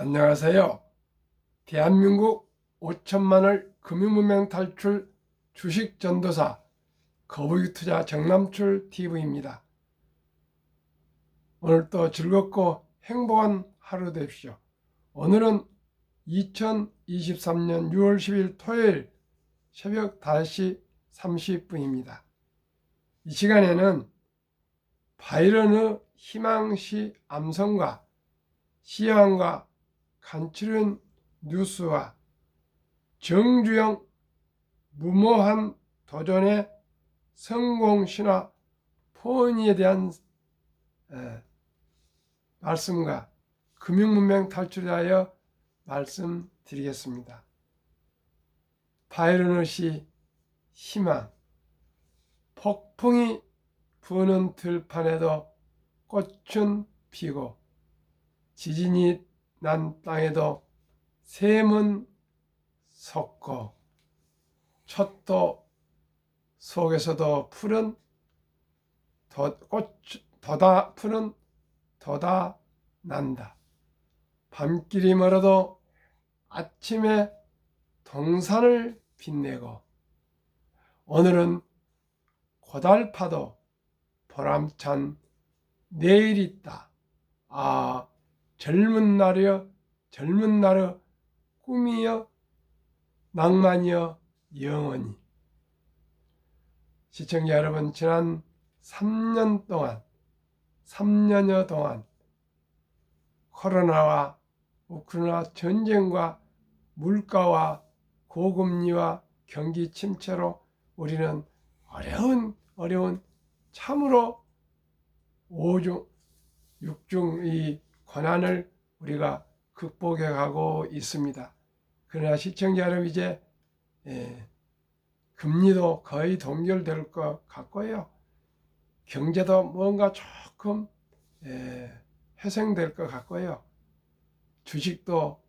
안녕하세요. 대한민국 5천만을 금융문명 탈출 주식 전도사 거북이 투자 정남출 TV입니다. 오늘도 즐겁고 행복한 하루 되십시오. 오늘은 2023년 6월 10일 토요일 새벽 5시 30분입니다. 이 시간에는 바이런의 희망시 암성과 시황과 간추린 뉴스와 정주영 무모한 도전의 성공신화 포인에 대한 말씀과 금융문명 탈출하여 말씀드리겠습니다. 바이런의 시 희망. 폭풍이 부는 들판에도 꽃은 피고 지진이 난 땅에도 샘은 솟고 촛도 속에서도 푸른 푸른 돋아 난다. 밤길이 멀어도 아침에 동산을 빛내고 오늘은 고달파도 보람찬 내일이 있다. 젊은 날이여 꿈이여 낭만이여 영원히. 시청자 여러분, 지난 3년여 동안 코로나와 우크라이나 전쟁과 물가와 고금리와 경기 침체로 우리는 어려운 참으로 5중 6중의 고난을 우리가 극복해 가고 있습니다. 그러나 시청자 여러분, 이제 금리도 거의 동결될 것 같고요. 경제도 뭔가 조금 회생될 것 같고요. 주식도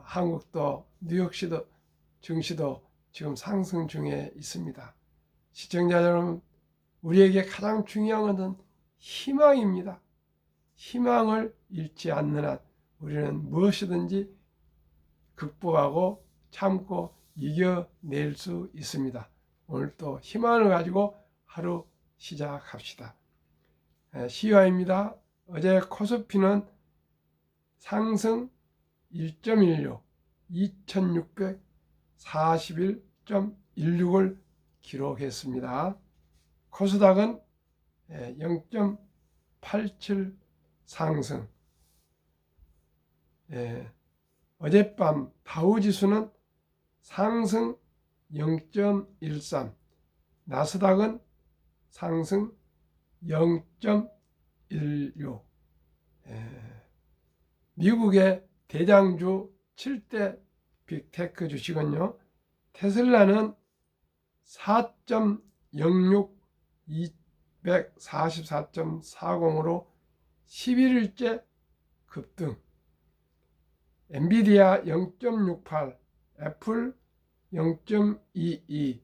한국도 뉴욕시도 증시도 지금 상승 중에 있습니다. 시청자 여러분, 우리에게 가장 중요한 것은 희망입니다. 희망을 잃지 않는 한 우리는 무엇이든지 극복하고 참고 이겨낼 수 있습니다. 오늘 또 희망을 가지고 하루 시작합시다. 시화입니다. 어제 코스피는 상승 1.16, 2641.16을 기록했습니다. 코스닥은 0.87 상승. 어젯밤 다우지수는 상승 0.13, 나스닥은 상승 0.16. 미국의 대장주 7대 빅테크 주식은요, 테슬라는 4.06, 244.40으로 11일째 급등. 엔비디아 0.68, 애플 0.22,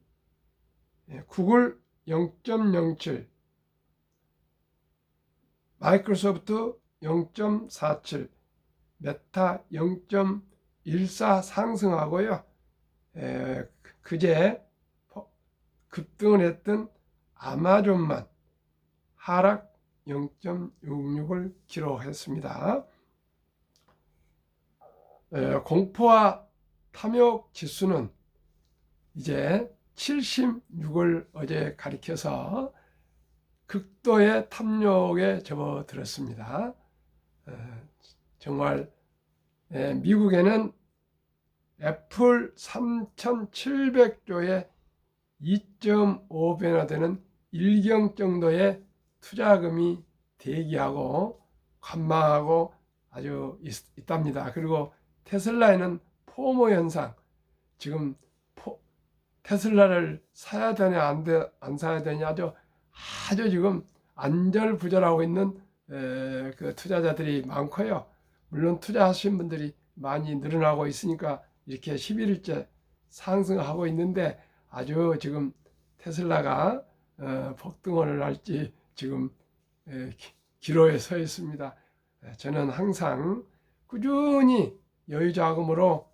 구글 0.07, 마이크로소프트 0.47, 메타 0.14 상승하고요. 그제 급등을 했던 아마존만 하락 0.66을 기록했습니다. 공포와 탐욕 지수는 이제 76을 어제 가리켜서 극도의 탐욕에 접어들었습니다. 정말 미국에는 애플 3,700조의 2.5배나 되는 일경 정도의 투자금이 대기하고 관망하고 아주 있답니다. 그리고 테슬라에는 포모 현상, 지금 테슬라를 사야 되냐 안 사야 되냐 아주 지금 안절부절하고 있는 그 투자자들이 많고요. 물론 투자하신 분들이 많이 늘어나고 있으니까 이렇게 11일째 상승하고 있는데 아주 지금 테슬라가 폭등을 할지 지금 기로에 서 있습니다. 저는 항상 꾸준히 여유자금으로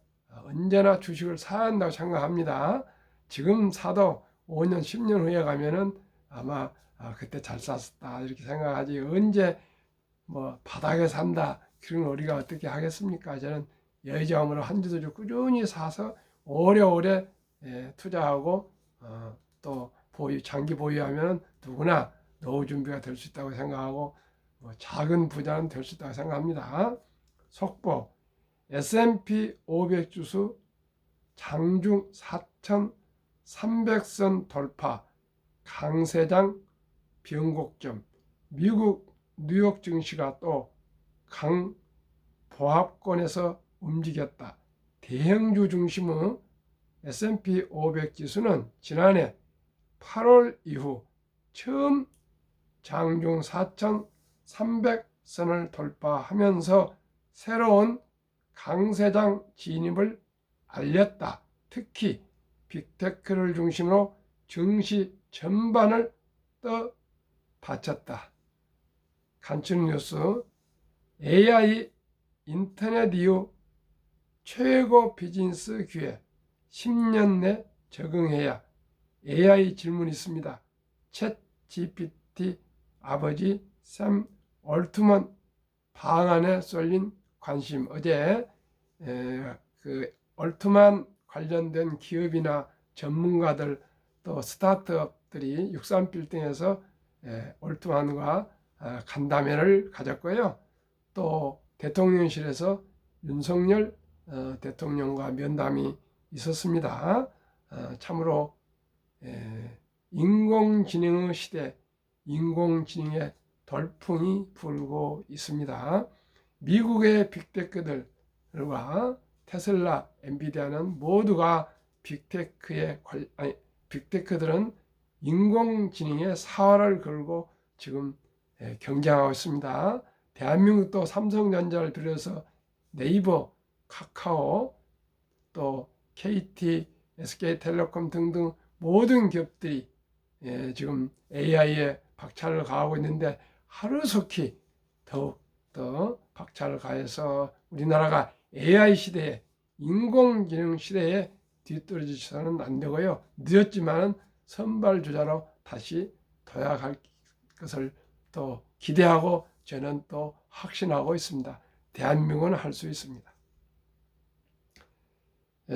언제나 주식을 사야 한다고 생각합니다. 지금 사도 5년, 10년 후에 가면은 아마 그때 잘 샀다 이렇게 생각하지, 언제 뭐 바닥에 산다 그런 걸 우리가 어떻게 하겠습니까? 저는 여유자금으로 한두 주 꾸준히 사서 오래오래 투자하고 또 장기 보유하면 누구나 노후 준비가 될 수 있다고 생각하고 작은 부자는 될 수 있다고 생각합니다. 속보 S&P 500 지수 장중 4,300선 돌파, 강세장 변곡점. 미국 뉴욕 증시가 또 강보합권에서 움직였다. 대형주 중심의 S&P 500 지수는 지난해 8월 이후 처음 장중 4,300선을 돌파하면서 새로운 강세장 진입을 알렸다. 특히 빅테크를 중심으로 증시 전반을 떠받쳤다. 간추린 뉴스, AI 인터넷 이후 최고 비즈니스 기회, 10년 내 적응해야. AI 질문이 있습니다. 챗 GPT 아버지 샘 올트먼 방안에 쏠린 관심. 어제 그 올트만 관련된 기업이나 전문가들 또 스타트업들이 63빌딩에서 올트만과 간담회를 가졌고요. 또 대통령실에서 윤석열 대통령과 면담이 있었습니다. 참으로 인공지능의 시대, 인공지능의 돌풍이 불고 있습니다. 미국의 빅테크들과 테슬라, 엔비디아는 모두가 빅테크들은 인공지능의 사활을 걸고 지금 경쟁하고 있습니다. 대한민국도 삼성전자를 비롯해서 네이버, 카카오, 또 KT, SK텔레콤 등등 모든 기업들이 지금 AI에 박차를 가하고 있는데 하루속히 더욱 더 박차를 가해서 우리나라가 AI 시대에, 인공지능 시대에 뒤떨어지서는 안 되고요. 늦었지만 선발주자로 다시 도약할 것을 또 기대하고 저는 또 확신하고 있습니다. 대한민국은 할 수 있습니다.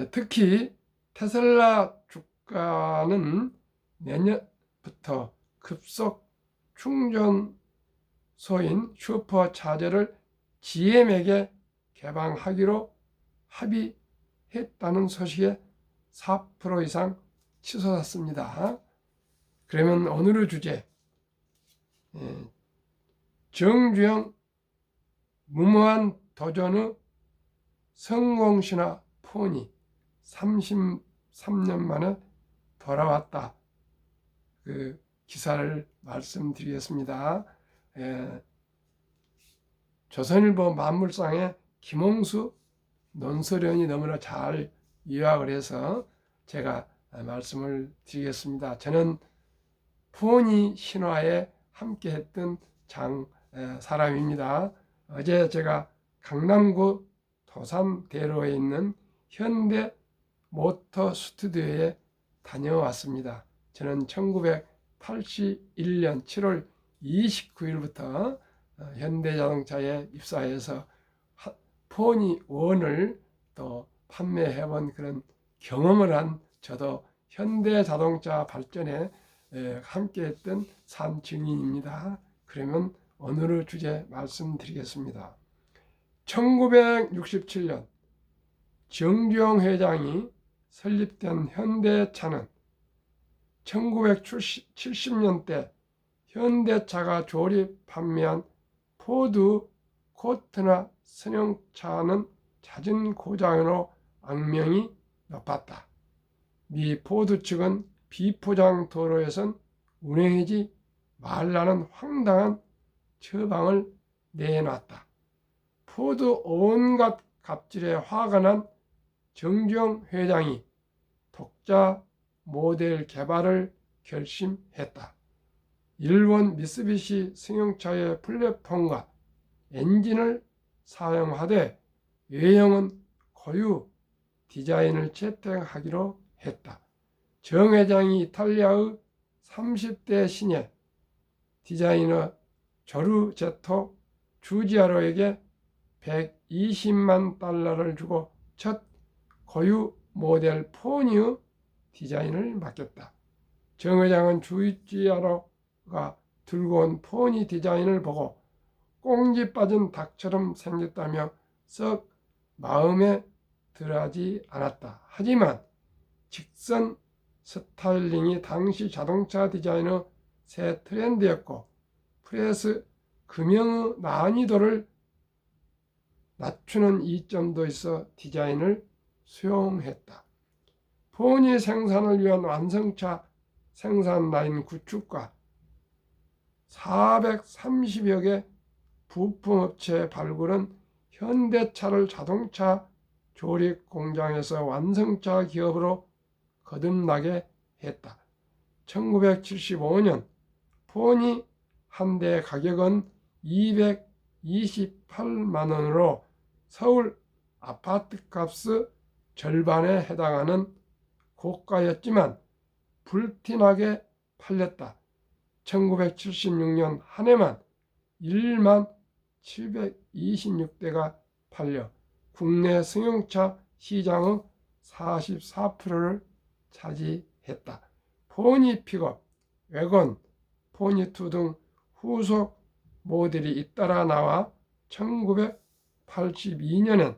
특히 테슬라 주가는 내년부터 급속 충전소인 슈퍼차저를 GM에게 개방하기로 합의했다는 소식에 4% 이상 치솟았습니다. 그러면 오늘의 주제, 정주영 무모한 도전의 성공신화 폰이 33년 만에 돌아왔다. 그 기사를 말씀드리겠습니다. 조선일보 만물상에 김홍수 논설위원이 너무나 잘 요약을 해서 제가 말씀을 드리겠습니다. 저는 폰이 신화에 함께 했던 사람입니다. 어제 제가 강남구 도산대로에 있는 현대 모터 스튜디오에 다녀왔습니다. 저는 1981년 7월 29일부터 현대자동차에 입사해서 포니 1을 또 판매해본 그런 경험을 한 저도 현대자동차 발전에 함께했던 산 증인입니다. 그러면 오늘의 주제 말씀드리겠습니다. 1967년 정주영 회장이 설립된 현대차는 1970년대 현대차가 조립 판매한 포드 코트나 승용차는 잦은 고장으로 악명이 높았다. 미 포드 측은 비포장 도로에선 운행하지 말라는 황당한 처방을 내놨다. 포드 온갖 갑질에 화가 난 정주영 회장이 독자 모델 개발을 결심했다. 일본 미쓰비시 승용차의 플랫폼과 엔진을 사용하되 외형은 고유 디자인을 채택하기로 했다. 정 회장이 이탈리아의 30대 신예 디자이너 조르제토 주지아로에게 120만 달러를 주고 첫 고유 모델 포니의 디자인을 맡겼다. 정 회장은 주지아로가 들고 온 포니 디자인을 보고 꽁지 빠진 닭처럼 생겼다며 썩 마음에 들어하지 않았다. 하지만 직선 스타일링이 당시 자동차 디자인의 새 트렌드였고 프레스 금형의 난이도를 낮추는 이점도 있어 디자인을 수용했다. 포니 생산을 위한 완성차 생산 라인 구축과 430여 개 부품업체 발굴은 현대차를 자동차 조립 공장에서 완성차 기업으로 거듭나게 했다. 1975년 포니 한 대 가격은 228만 원으로 서울 아파트값의 절반에 해당하는 고가였지만 불티나게 팔렸다. 1976년 한 해만 1만 726대가 팔려 국내 승용차 시장의 44%를 차지했다. 포니 픽업, 외건, 포니2 등 후속 모델이 잇따라 나와 1982년엔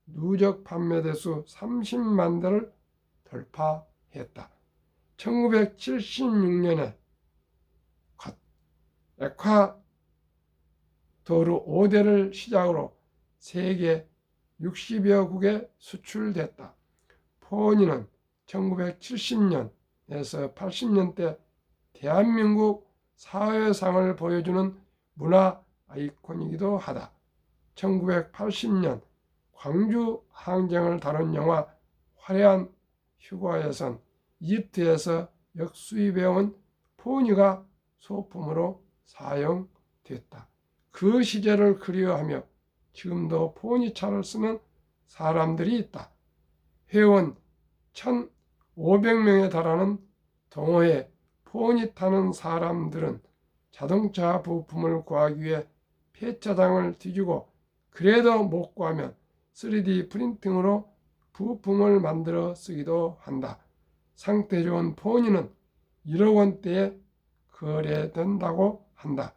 누적 판매 대수 30만 대를 돌파했다. 1976년에 에콰도르 5대를 시작으로 세계 60여 국에 수출됐다. 포니는 1970년에서 80년대 대한민국 사회상을 보여주는 문화 아이콘이기도 하다. 1980년 광주 항쟁을 다룬 영화 화려한 휴가에선 이집트에서 역수입해온 포니가 소품으로 사용됐다. 그 시절을 그리워하며 지금도 포니차를 쓰는 사람들이 있다. 회원 1,500명에 달하는 동호회 포니 타는 사람들은 자동차 부품을 구하기 위해 폐차장을 뒤지고 그래도 못 구하면 3D 프린팅으로 부품을 만들어 쓰기도 한다. 상태 좋은 포니는 1억 원대에 거래된다고 한다.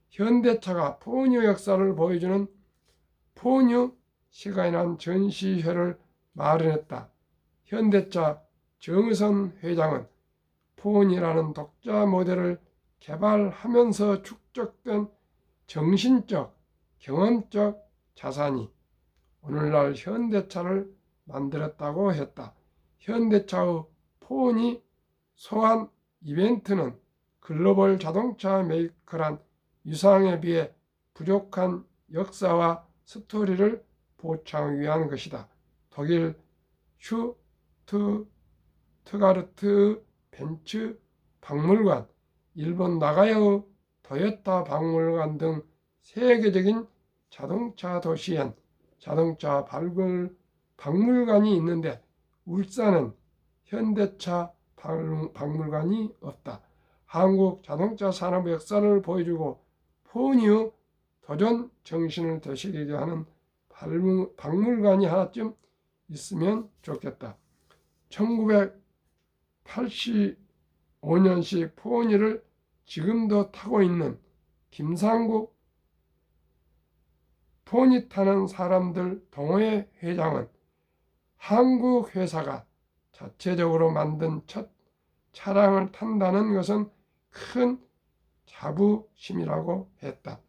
현대차가 포니 역사를 보여주는 포니 시간이란 전시회를 마련했다. 현대차 정의선 회장은 포니라는 독자 모델을 개발하면서 축적된 정신적, 경험적 자산이 오늘날 현대차를 만들었다고 했다. 현대차의 포니 소환 이벤트는 글로벌 자동차 메이커란 유상에 비해 부족한 역사와 스토리를 보충하기 위한 것이다. 독일 슈투트가르트 벤츠 박물관, 일본 나가야의 토요타 박물관 등 세계적인 자동차 도시엔 자동차 발굴 박물관이 있는데 울산은 현대차 박물관이 없다. 한국 자동차 산업의 역사를 보여주고 포니의 도전 정신을 되새기게 하는 박물관이 하나쯤 있으면 좋겠다. 1985년식 포니를 지금도 타고 있는 김상국 포니 타는 사람들 동호회 회장은 한국 회사가 자체적으로 만든 첫 차량을 탄다는 것은 큰 자부심이라고 했다.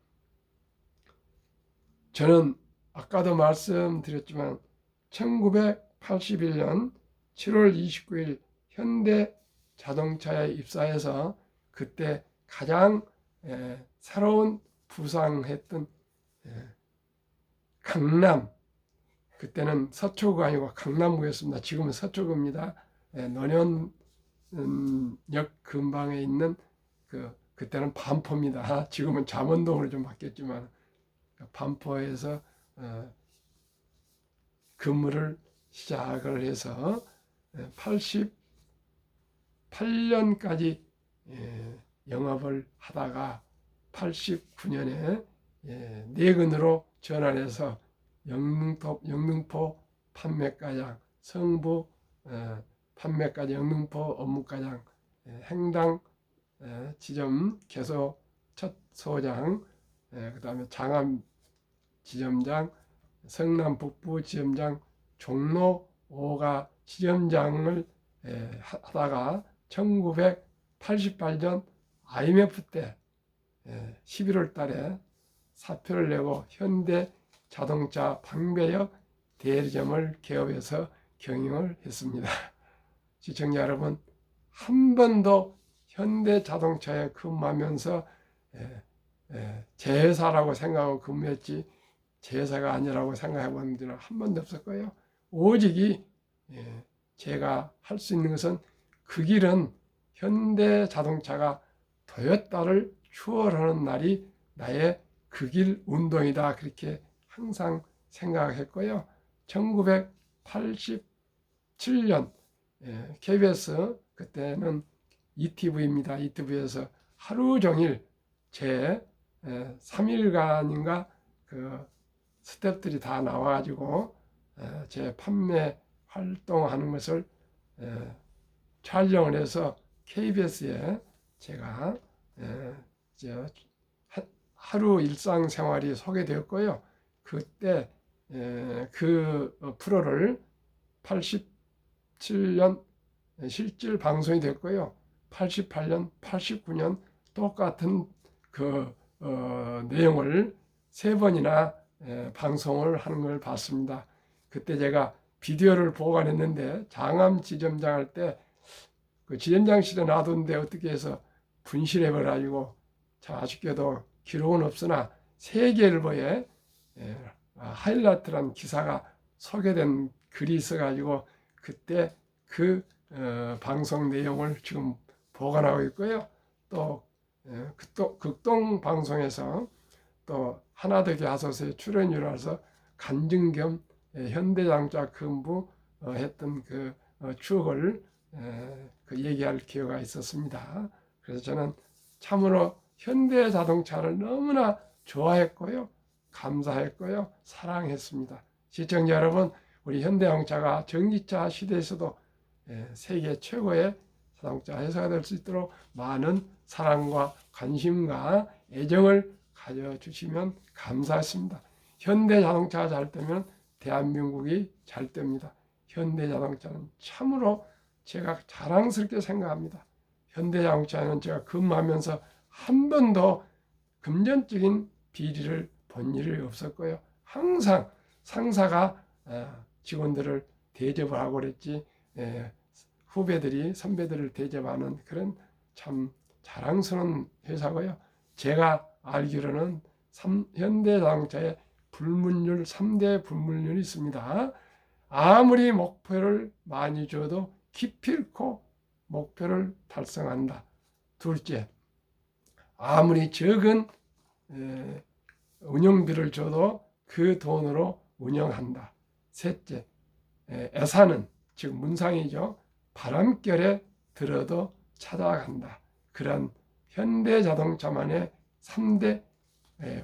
저는 아까도 말씀드렸지만 1981년 7월 29일 현대자동차에 입사해서 그때 가장 새로운 부상했던 강남, 그때는 서초구가 아니고 강남구였습니다. 지금은 서초구입니다. 논현역 근방에 있는 그때는 반포입니다. 지금은 잠원동으로 좀 바뀌었지만 반포에서 근무를 시작을 해서 88년까지 영업을 하다가 89년에 내근으로 전환해서 영등포 판매과장, 성부 판매과장, 영등포 업무과장, 행당 지점 개소 첫 소장, 그 다음에 장암 지점장, 성남 북부 지점장, 종로 5가 지점장을 하다가 1988년 IMF 때 11월 달에 사표를 내고 현대 자동차 방배역 대리점을 개업해서 경영을 했습니다. 시청자 여러분, 한 번도 현대 자동차에 근무하면서 제회사라고 생각하고 근무했지 제회사가 아니라고 생각해 본 적은 한 번도 없을 거예요. 오직이 제가 할 수 있는 것은 그 길은 현대 자동차가 토요타를 추월하는 날이 나의 그 길 운동이다, 그렇게 항상 생각했고요. 1987년 KBS, 그때는 ETV입니다. ETV에서 하루 종일 제 3일간인가 그 스태프들이 다 나와가지고 제 판매 활동하는 것을 촬영을 해서 KBS에 제가 하루 일상생활이 소개되었고요. 그때 그 프로를 87년 실질 방송이 됐고요. 88년, 89년 똑같은 그 내용을 3번이나 방송을 하는 걸 봤습니다. 그때 제가 비디오를 보관했는데 장암 지점장 할 때 그 지점장실에 놔뒀는데 어떻게 해서 분실해 버려가지고 아쉽게도 기록은 없으나 세계일보에 하이라이트란 기사가 소개된 글이 있어가지고 그때 그 방송 내용을 지금 보관하고 있고요. 또 극동 방송에서 또 하나더 가소서에 출연료라서 간증 겸 현대자동차 근무했던 그 추억을 그 얘기할 기회가 있었습니다. 그래서 저는 참으로 현대자동차를 너무나 좋아했고요, 감사했고요, 사랑했습니다. 시청자 여러분, 우리 현대자동차가 전기차 시대에서도 세계 최고의 자동차 회사가 될 수 있도록 많은 사랑과 관심과 애정을 가져주시면 감사하겠습니다. 현대자동차가 잘 되면 대한민국이 잘 됩니다. 현대자동차는 참으로 제가 자랑스럽게 생각합니다. 현대자동차는 제가 근무하면서 한 번도 금전적인 비리를 본 일이 없었고요. 항상 상사가 직원들을 대접을 하고 그랬지 후배들이 선배들을 대접하는 그런 참 자랑스러운 회사고요. 제가 알기로는 현대자동차에 불문율 3대 불문율이 있습니다. 아무리 목표를 많이 줘도 기필코 목표를 달성한다. 둘째, 아무리 적은 운영비를 줘도 그 돈으로 운영한다. 셋째, 애사는 즉 문상이죠. 바람결에 들어도 찾아간다. 그런 현대자동차만의 3대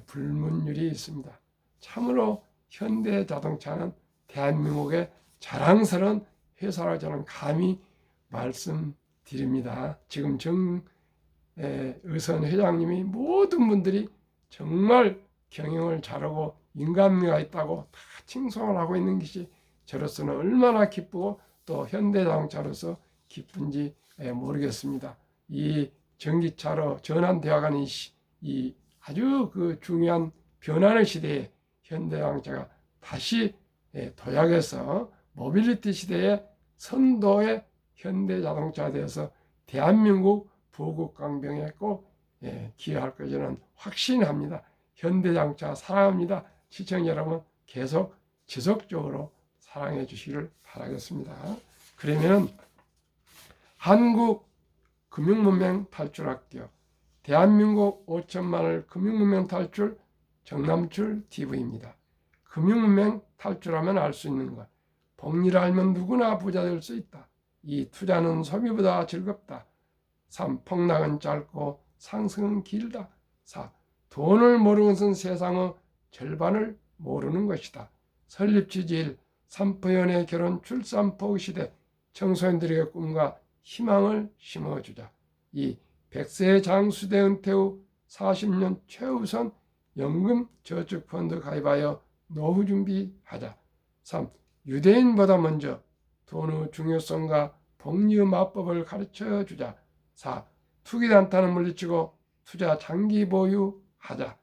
불문율이 있습니다. 참으로 현대자동차는 대한민국의 자랑스러운 회사라고 저는 감히 말씀드립니다. 지금 정의선 회장님이 모든 분들이 정말 경영을 잘하고 인간미가 있다고 다 칭송을 하고 있는 것이 저로서는 얼마나 기쁘고 또 현대자동차로서 기쁜지 모르겠습니다. 이 전기차로 전환되어 가는 이 아주 그 중요한 변화의 시대에 현대자동차가 다시 도약해서 모빌리티 시대의 선도의 현대자동차에 대해서 대한민국 부국강병에 꼭 기여할 것 저는 확신합니다. 현대자동차 사랑합니다. 시청자 여러분 계속 지속적으로 사랑해 주시기를 바라겠습니다. 그러면 한국금융문명 탈출학교 대한민국 5천만을 금융문명 탈출 정남출 TV입니다. 금융문맹 탈출하면 알 수 있는 것. 복리를 알면 누구나 부자 될 수 있다. 2. 투자는 소비보다 즐겁다. 3. 폭락은 짧고 상승은 길다. 4. 돈을 모르는 것은 세상의 절반을 모르는 것이다. 설립 취지 1. 산포연애 결혼 출산 포기 시대 청소년들에게 꿈과 희망을 심어주자. 2. 100세 장수대 은퇴 후 40년 최우선 연금 저축펀드 가입하여 노후 준비하자. 3. 유대인보다 먼저 돈의 중요성과 복리의 마법을 가르쳐주자. 4. 투기 단타는 물리치고 투자 장기 보유하자.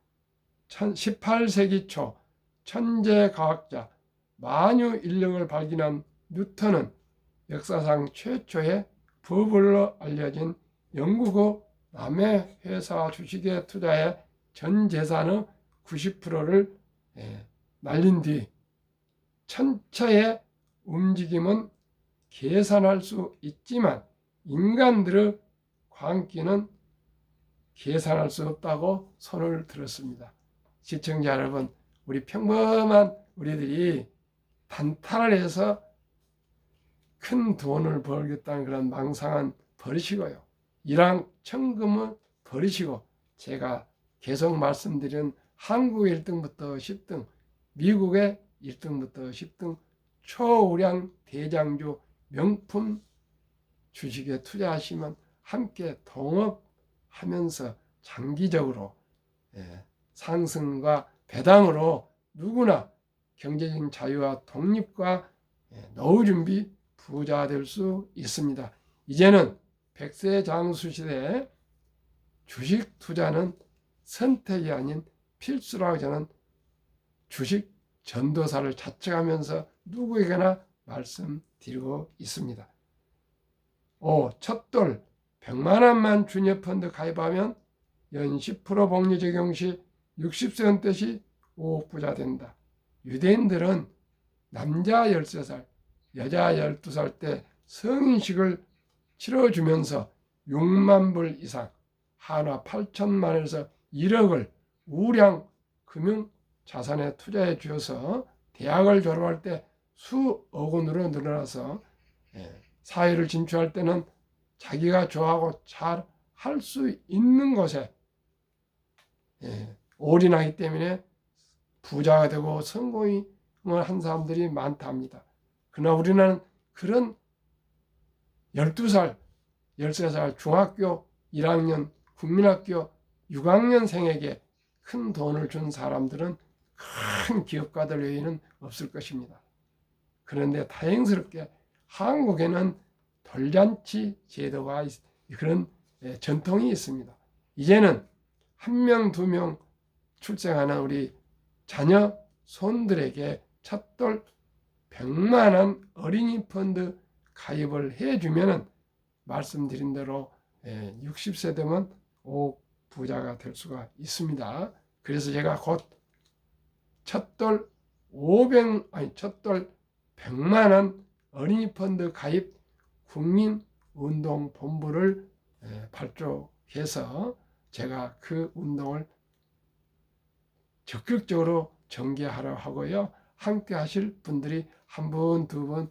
18세기 초 천재 과학자 만유 인력을 발견한 뉴턴은 역사상 최초의 버블로 알려진 영국의 남의 회사 주식에 투자해 전 재산의 90%를 날린 뒤 천체의 움직임은 계산할 수 있지만 인간들의 광기는 계산할 수 없다고 손을 들었습니다. 시청자 여러분, 우리 평범한 우리들이 단타를 해서 큰 돈을 벌겠다는 그런 망상은 버리시고요. 일왕 천금을 버리시고 제가 계속 말씀드린 한국의 1등부터 10등, 미국의 1등부터 10등 초우량 대장주 명품 주식에 투자하시면 함께 동업하면서 장기적으로 상승과 배당으로 누구나 경제적인 자유와 독립과 노후 준비 부자 될 수 있습니다. 이제는 100세 장수 시대에 주식 투자는 선택이 아닌 필수라고 저는 주식 전도사를 자청하면서 누구에게나 말씀드리고 있습니다. 5. 첫돌 100만 원만 주녀펀드 가입하면 연 10% 복리 적용 시 60세 은퇴 시 5억 부자 된다. 유대인들은 남자 13살, 여자 12살 때 성인식을 치러주면서 6만 불 이상, 한화 8천만 원에서 1억을 우량 금융 자산에 투자해 주어서 대학을 졸업할 때 수억 원으로 늘어나서 사회를 진출할 때는 자기가 좋아하고 잘 할 수 있는 것에 올인하기 때문에 부자가 되고 성공을 한 사람들이 많답니다. 그러나 우리는 그런 12살, 13살 중학교 1학년, 국민학교 6학년생에게 큰 돈을 준 사람들은 큰 기업가들 외에는 없을 것입니다. 그런데 다행스럽게 한국에는 돌잔치 제도가 그런 전통이 있습니다. 이제는 1명, 2명 출생하는 우리 자녀 손들에게 첫돌 100만 원 어린이 펀드 가입을 해주면 말씀드린 대로 60세 되면 5억 부자가 될 수가 있습니다. 그래서 제가 곧 첫돌 100만 원 어린이 펀드 가입 국민운동본부를 발족해서 제가 그 운동을 적극적으로 전개하려 하고요. 함께 하실 분들이 한 분, 두 분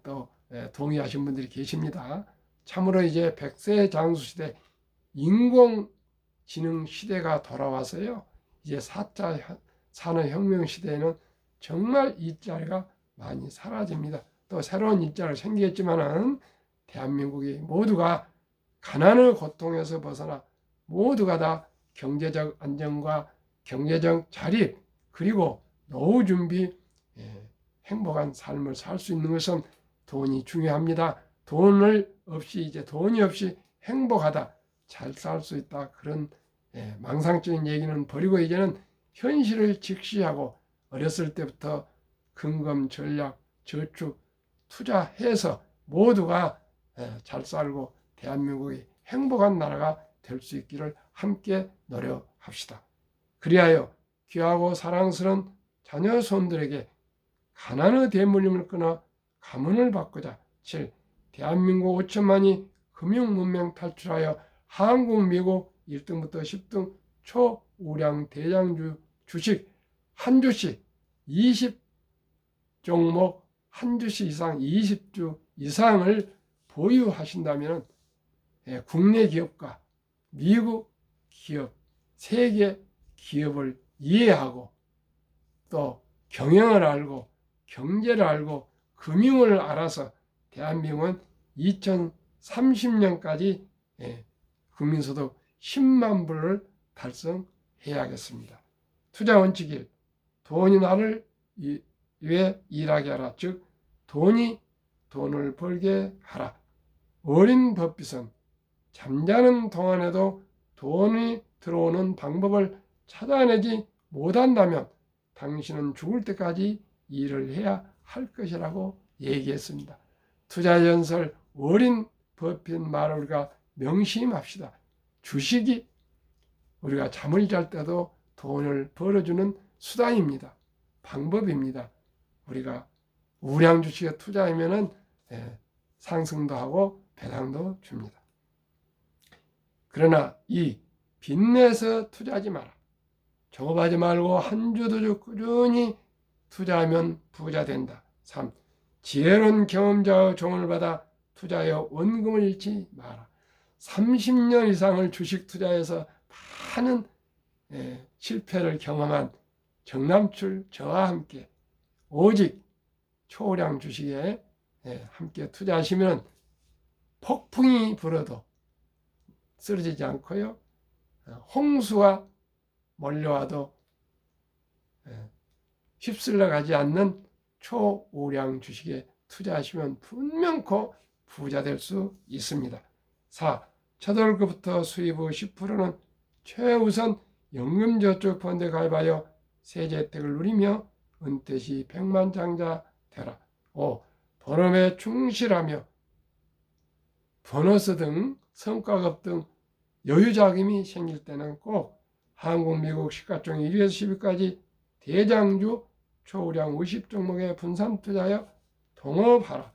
또 동의하신 분들이 계십니다. 참으로 이제 100세 장수 시대 인공지능 시대가 돌아와서요. 이제 4차 산업혁명 시대에는 정말 일자리가 많이 사라집니다. 또 새로운 일자리가 생기겠지만은 대한민국이 모두가 가난의 고통에서 벗어나 모두가 다 경제적 안정과 경제적 자립 그리고 노후 준비 행복한 삶을 살 수 있는 것은 돈이 중요합니다. 돈이 없이 행복하다, 잘 살 수 있다 그런 망상적인 얘기는 버리고 이제는 현실을 직시하고 어렸을 때부터 금검 전략 저축 투자해서 모두가 잘 살고 대한민국이 행복한 나라가 될 수 있기를 함께 노력합시다. 그리하여 귀하고 사랑스러운 자녀 손들에게 가난의 대물림을 끊어 가문을 바꾸자. 7. 대한민국 5천만이 금융문맹 탈출하여 한국, 미국 1등부터 10등 초우량 대장주 주식 한 주씩 20종목 한 주씩 이상 20주 이상을 보유하신다면 국내 기업과 미국 기업, 세계 기업을 이해하고 또 경영을 알고 경제를 알고 금융을 알아서 대한민국은 2030년까지 국민소득 10만 불을 달성해야겠습니다. 투자 원칙 1. 돈이 나를 위해 일하게 하라. 즉 돈이 돈을 벌게 하라. 어린 법빗은 잠자는 동안에도 돈이 들어오는 방법을 찾아내지 못한다면 당신은 죽을 때까지 일을 해야 할 것이라고 얘기했습니다. 투자연설 어린 버핏 말을 우리가 명심합시다. 주식이 우리가 잠을 잘 때도 돈을 벌어주는 수단입니다. 방법입니다. 우리가 우량 주식에 투자하면은 상승도 하고 배당도 줍니다. 그러나 이 빚내서 투자하지 마라. 조급하지 말고 한 주도 꾸준히 투자하면 부자 된다. 3. 지혜로운 경험자의 조언을 받아 투자하여 원금을 잃지 마라. 30년 이상을 주식 투자해서 많은 실패를 경험한 정남출 저와 함께 오직 초량 주식에 함께 투자하시면 폭풍이 불어도 쓰러지지 않고요. 홍수가 몰려와도 휩쓸려 가지 않는 초우량 주식에 투자하시면 분명코 부자 될 수 있습니다. 4. 첫 월급부터 수입 후 10%는 최우선 연금저축펀드에 가입하여 세제 혜택을 누리며 은퇴 시 백만장자 되라. 5. 본업에 충실하며 보너스 등 성과급 등 여유자금이 생길 때는 꼭 한국, 미국 시가총 1위에서 10위까지 대장주 초우량 50종목에 분산 투자하여 동업하라.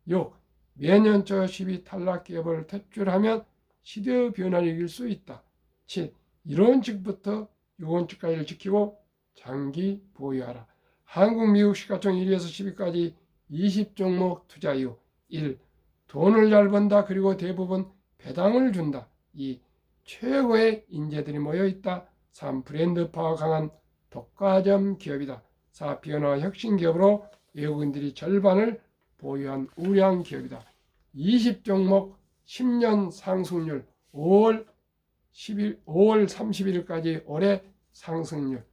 6. 매년 저 10위 탈락 기업을 퇴출하면 시대의 변화를 이길 수 있다. 7. 1원칙부터 6원칙까지를 지키고 장기 보유하라. 한국, 미국 시가총 1위에서 10위까지 20종목 투자 이후 1. 돈을 잘 번다. 그리고 대부분 배당을 준다. 2. 최고의 인재들이 모여있다. 3. 브랜드 파워 강한 독과점 기업이다. 4. 변화 혁신 기업으로 외국인들이 절반을 보유한 우량 기업이다. 20종목 10년 상승률 5월 30일까지 올해 상승률.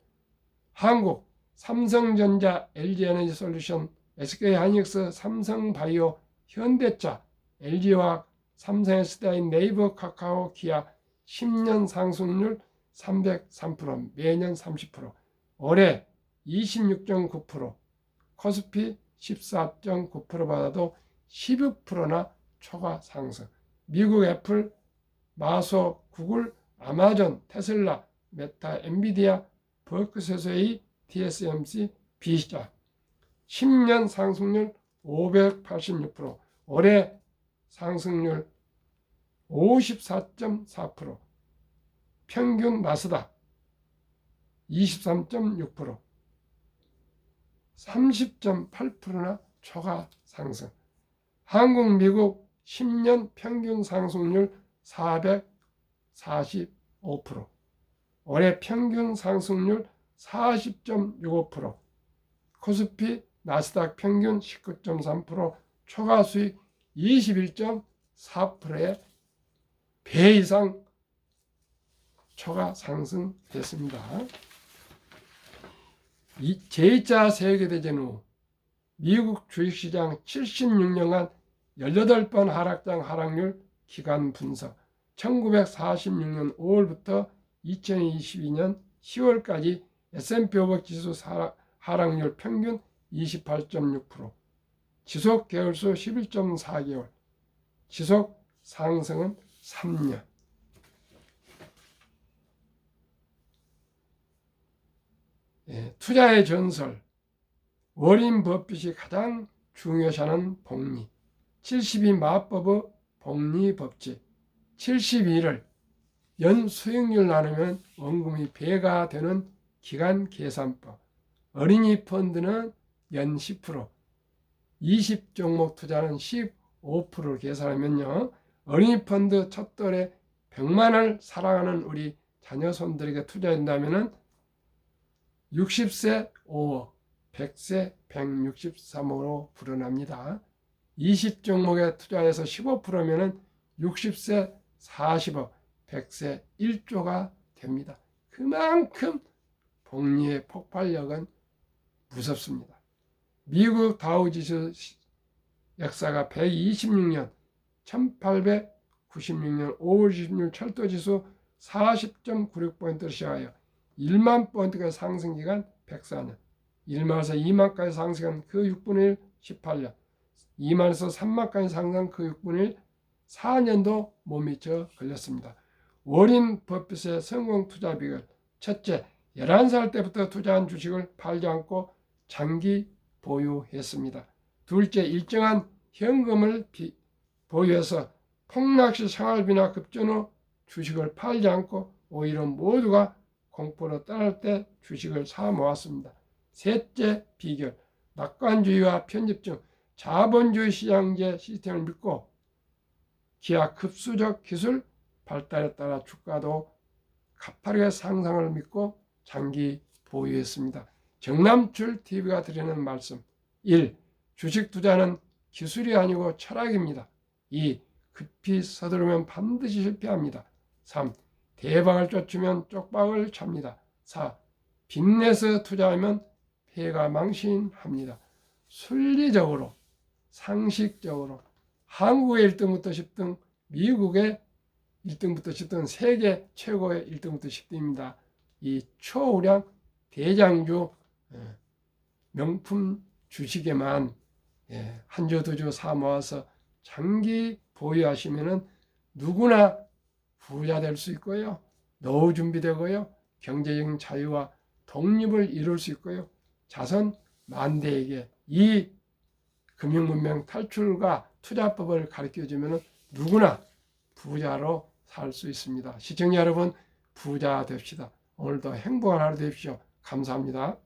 한국 삼성전자, LG에너지솔루션, SK하이닉스, 삼성바이오, 현대차, LG화학, 삼성SDI, 네이버, 카카오, 기아 10년 상승률 303%, 매년 30%, 올해 26.9%, 코스피 14.9% 받아도 12%나 초과 상승. 미국 애플, 마소, 구글, 아마존, 테슬라, 메타, 엔비디아, 버크셔스웨이, TSMC, B자 10년 상승률 586%, 올해 상승률 54.4%, 평균 나스닥 23.6%, 30.8%나 초과 상승. 한국, 미국 10년 평균 상승률 445%, 올해 평균 상승률 40.65%, 코스피 나스닥 평균 19.3%, 초과 수익 21.4%의 배 이상 초과 상승했습니다. 제2차 세계대전 후 미국 주식시장 76년간 18번 하락장 하락률 기간 분석. 1946년 5월부터 2022년 10월까지 S&P 500 지수 하락률 평균 28.6%, 지속 개월수 11.4개월, 지속 상승은 3년. 투자의 전설, 워린 버핏이 가장 중요시하는 복리, 72 마법의 복리 법칙. 72를 연 수익률 나누면 원금이 배가 되는 기간 계산법. 어린이 펀드는 연 10%, 20종목 투자는 15%를 계산하면요. 어린이 펀드 첫 돌에 100만을 사랑하는 우리 자녀손들에게 투자한다면 60세 5억, 100세 163억으로 불어납니다. 20종목에 투자해서 15%면 60세 40억, 100세 1조가 됩니다. 그만큼 복리의 폭발력은 무섭습니다. 미국 다우지수 역사가 126년 1896년 5월 26일 철도지수 40.96포인트를 시작하여 1만 포인트가 상승기간 104년, 1만에서 2만까지 상승한 그 6분의 1 18년, 2만에서 3만까지 상승한 그 6분의 1 4년도 못 미쳐 걸렸습니다. 워린 버핏의 성공 투자 비결: 첫째, 11살 때부터 투자한 주식을 팔지 않고 장기 보유했습니다. 둘째, 일정한 현금을 보유해서 폭락시 생활비나 급전 후 주식을 팔지 않고 오히려 모두가 공포로 떠날 때 주식을 사 모았습니다. 셋째 비결, 낙관주의와 편집증, 자본주의 시장제 시스템을 믿고 기하급수적 기술 발달에 따라 주가도 가파르게 상승을 믿고 장기 보유했습니다. 정남출 TV가 드리는 말씀: 1. 주식 투자는 기술이 아니고 철학입니다. 2. 급히 서두르면 반드시 실패합니다. 3. 대박을 쫓으면 쪽박을 찹니다. 4. 빚내서 투자하면 폐가 망신합니다. 순리적으로, 상식적으로 한국의 1등부터 10등, 미국의 1등부터 10등, 세계 최고의 1등부터 10등입니다. 이 초우량 대장주 명품 주식에만 한 주 두 주 사 모아서 장기 보유하시면은 누구나 부자 될 수 있고요. 노후 준비되고요. 경제적인 자유와 독립을 이룰 수 있고요. 자손 만대에게 이 금융문명 탈출과 투자법을 가르쳐주면 누구나 부자로 살 수 있습니다. 시청자 여러분, 부자 됩시다. 오늘도 행복한 하루 되십시오. 감사합니다.